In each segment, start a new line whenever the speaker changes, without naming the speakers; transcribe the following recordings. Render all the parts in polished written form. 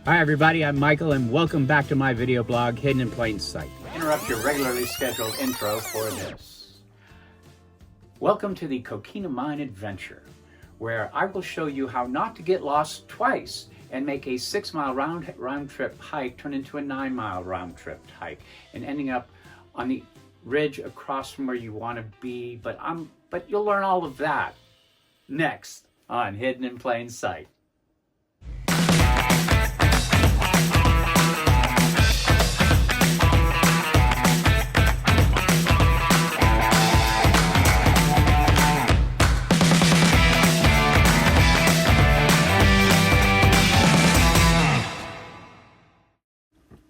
Hi everybody, I'm Michael and welcome back to my video blog, Hidden in Plain Sight. Interrupt your regularly scheduled intro for this. Welcome to the Coquina Mine Adventure, where I will show you how not to get lost twice and make a 6-mile round trip hike turn into a 9-mile round trip hike and ending up on the ridge across from where you want to be, but you'll learn all of that next on Hidden in Plain Sight.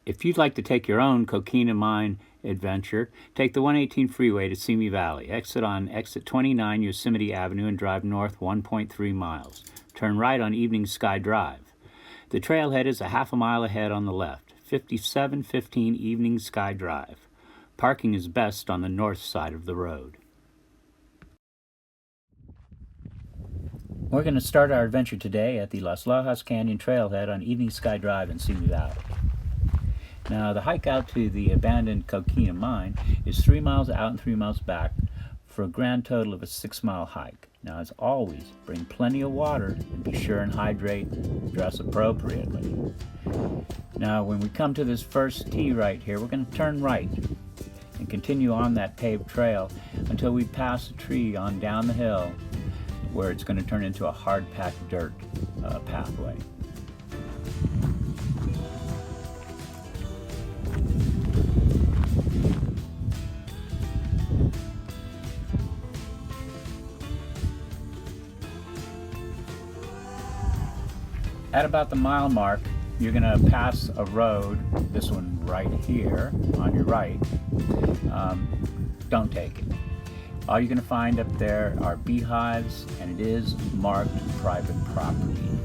If you'd like to take your own Coquina Mine adventure, take the 118 freeway to Simi Valley. Exit on exit 29 Yosemite Avenue and drive north 1.3 miles. Turn right on Evening Sky Drive. The trailhead is a half a mile ahead on the left, 5715 Evening Sky Drive. Parking is best on the north side of the road. We're going to start our adventure today at the Las Llajas Canyon trailhead on Evening Sky Drive in Simi Valley. Now, the hike out to the abandoned Coquina Mine is 3 miles out and 3 miles back for a grand total of a 6-mile hike. Now, as always, bring plenty of water and be sure and hydrate, dress appropriately. Now, when we come to this first T right here, we're going to turn right and continue on that paved trail until we pass a tree on down the hill where it's going to turn into a hard-packed dirt pathway. At about the mile mark, you're going to pass a road, this one right here on your right. Don't take it. All you're going to find up there are beehives, and it is marked private property.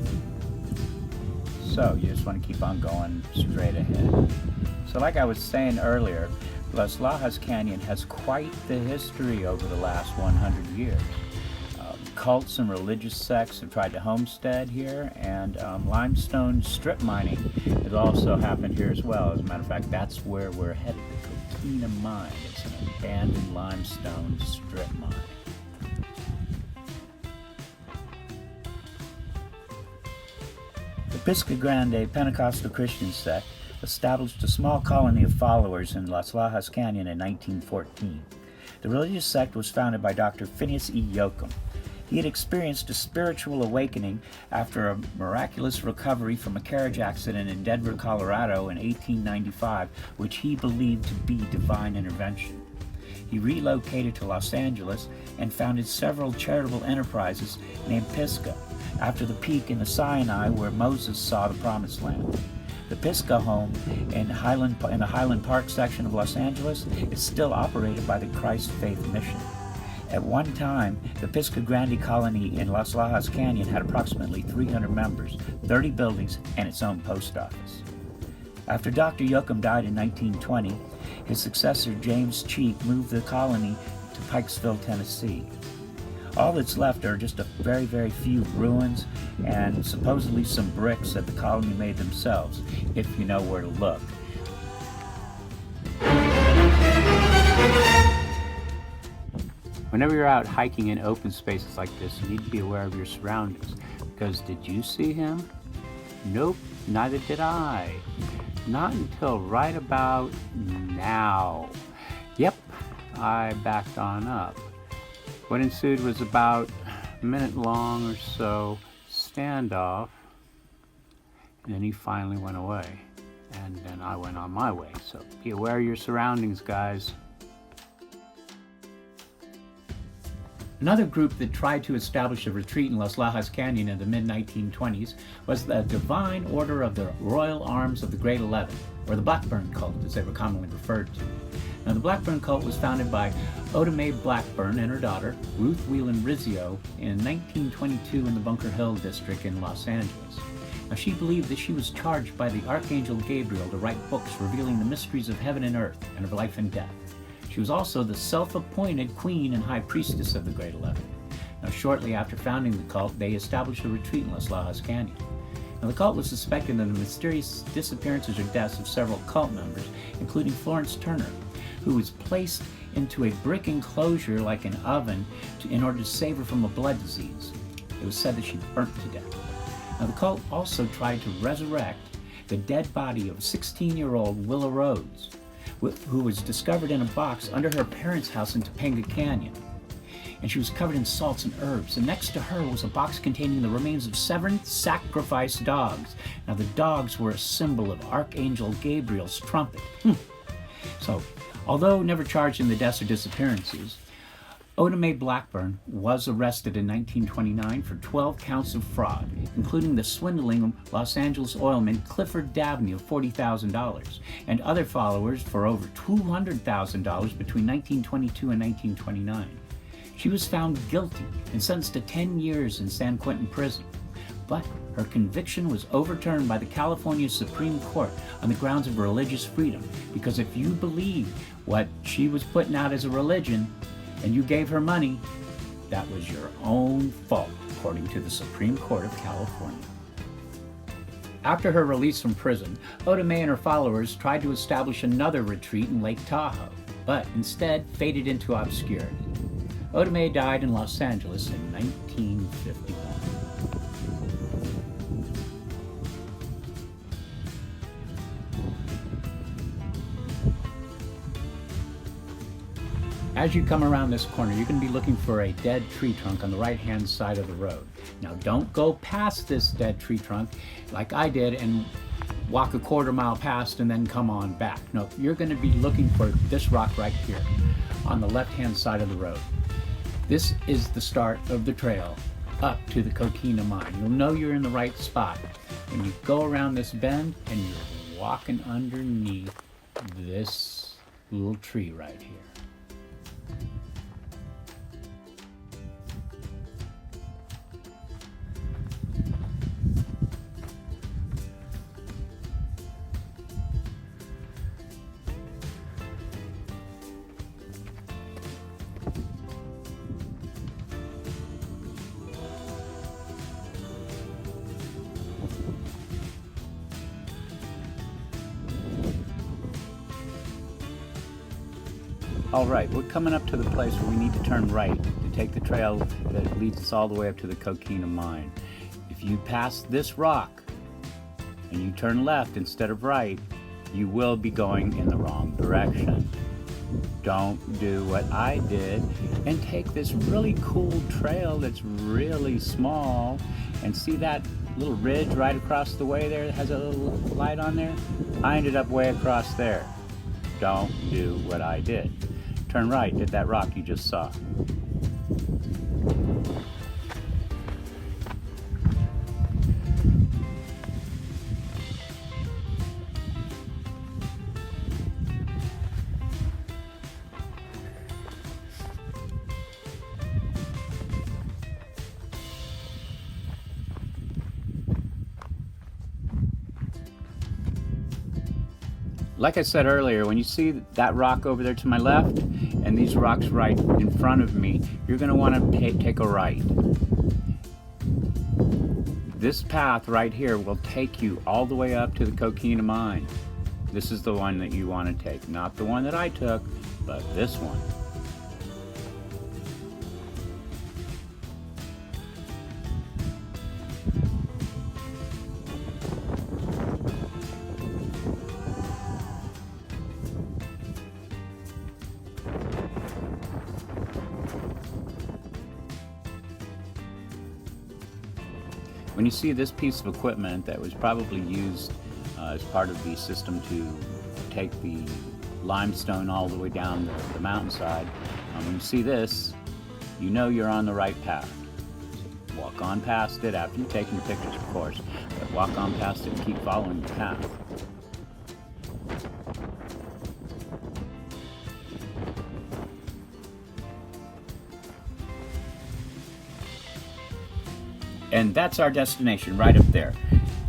So you just want to keep on going straight ahead. So like I was saying earlier, Las Llajas Canyon has quite the history over the last 100 years. Cults and religious sects have tried to homestead here, and limestone strip mining has also happened here as well. As a matter of fact, that's where we're headed, the Coquina Mine. It's an abandoned limestone strip mine. The Pisca Grande Pentecostal Christian sect established a small colony of followers in Las Llajas Canyon in 1914. The religious sect was founded by Dr. Phineas E. Yoakum. He had experienced a spiritual awakening after a miraculous recovery from a carriage accident in Denver, Colorado in 1895, which he believed to be divine intervention. He relocated to Los Angeles and founded several charitable enterprises named Pisca, after the peak in the Sinai where Moses saw the Promised Land. The Pisca home in the Highland Park section of Los Angeles is still operated by the Christ Faith Mission. At one time, the Pisca Grande colony in Las Llajas Canyon had approximately 300 members, 30 buildings, and its own post office. After Dr. Yoakum died in 1920, his successor James Cheek moved the colony to Pikesville, Tennessee. All that's left are just a very, very few ruins and supposedly some bricks that the colony made themselves, if you know where to look. Whenever you're out hiking in open spaces like this, you need to be aware of your surroundings. Because did you see him? Nope, neither did I. Not until right about now. Yep, I backed on up. What ensued was about a minute long or so standoff, and then he finally went away. And then I went on my way. So be aware of your surroundings, guys. Another group that tried to establish a retreat in Las Llajas Canyon in the mid-1920s was the Divine Order of the Royal Arms of the Great 11, or the Blackburn Cult, as they were commonly referred to. Now, the Blackburn Cult was founded by Oda Mae Blackburn and her daughter, Ruth Whelan Rizzio, in 1922 in the Bunker Hill district in Los Angeles. Now, she believed that she was charged by the Archangel Gabriel to write books revealing the mysteries of heaven and earth and of life and death. She was also the self-appointed queen and high priestess of the Great 11. Now, shortly after founding the cult, they established a retreat in Las Llajas Canyon. Now, the cult was suspecting of the mysterious disappearances or deaths of several cult members, including Florence Turner, who was placed into a brick enclosure like an oven in order to save her from a blood disease. It was said that she burnt to death. Now, the cult also tried to resurrect the dead body of 16-year-old Willa Rhodes, who was discovered in a box under her parents' house in Topanga Canyon. And she was covered in salts and herbs. And next to her was a box containing the remains of 7 sacrificed dogs. Now, the dogs were a symbol of Archangel Gabriel's trumpet. So, although never charged in the deaths or disappearances, Oda Mae Blackburn was arrested in 1929 for 12 counts of fraud, including the swindling Los Angeles oilman Clifford Dabney of $40,000 and other followers for over $200,000 between 1922 and 1929. She was found guilty and sentenced to 10 years in San Quentin prison, but her conviction was overturned by the California Supreme Court on the grounds of religious freedom, because if you believe what she was putting out as a religion and you gave her money, that was your own fault, according to the Supreme Court of California. After her release from prison, Oda Mae and her followers tried to establish another retreat in Lake Tahoe, but instead faded into obscurity. Oda Mae died in Los Angeles in 1951. As you come around this corner, you're going to be looking for a dead tree trunk on the right-hand side of the road. Now, don't go past this dead tree trunk like I did and walk a quarter mile past and then come on back. No, you're going to be looking for this rock right here on the left-hand side of the road. This is the start of the trail up to the Coquina Mine. You'll know you're in the right spot when you go around this bend and you're walking underneath this little tree right here. All right, we're coming up to the place where we need to turn right to take the trail that leads us all the way up to the Coquina Mine. If you pass this rock and you turn left instead of right, you will be going in the wrong direction. Don't do what I did and take this really cool trail that's really small, and see that little ridge right across the way there that has a little light on there? I ended up way across there. Don't do what I did. Turn right at that rock you just saw. Like I said earlier, when you see that rock over there to my left and these rocks right in front of me, you're going to want to take a right. This path right here will take you all the way up to the Coquina Mine. This is the one that you want to take, not the one that I took, but this one. When you see this piece of equipment that was probably used as part of the system to take the limestone all the way down the mountainside, when you see this, you know you're on the right path. So walk on past it after you've taken your pictures, of course, but walk on past it and keep following the path. And that's our destination right up there,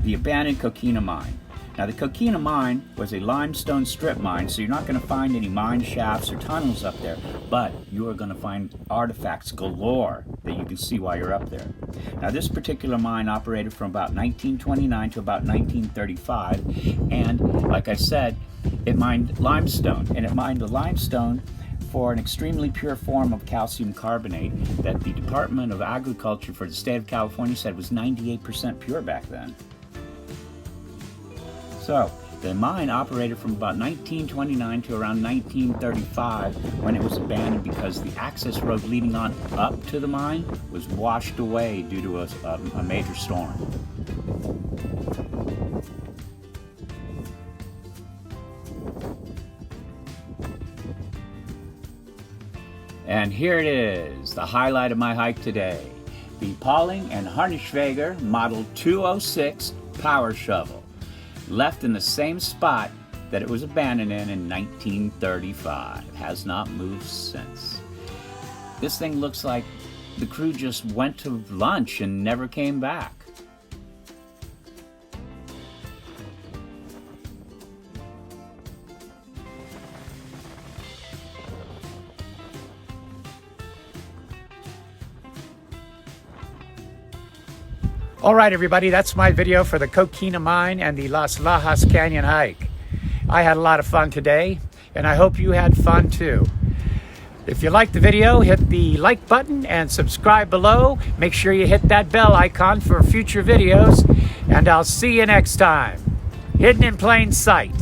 the Abandoned Coquina Mine. Now, the Coquina Mine was a limestone strip mine, so you're not going to find any mine shafts or tunnels up there, but you are going to find artifacts galore that you can see while you're up there. Now, this particular mine operated from about 1929 to about 1935, and like I said, it mined limestone, and it mined the limestone for an extremely pure form of calcium carbonate that the Department of Agriculture for the state of California said was 98% pure back then. So, the mine operated from about 1929 to around 1935 when it was abandoned because the access road leading on up to the mine was washed away due to a major storm. And here it is, the highlight of my hike today. The Pauling and Harnischweger Model 206 power shovel, left in the same spot that it was abandoned in 1935. Has not moved since. This thing looks like the crew just went to lunch and never came back.
All right, everybody, that's my video for the Coquina Mine and the Las Llajas Canyon hike. I had a lot of fun today, and I hope you had fun too. If you liked the video, hit the like button and subscribe below. Make sure you hit that bell icon for future videos, and I'll see you next time. Hidden in plain sight.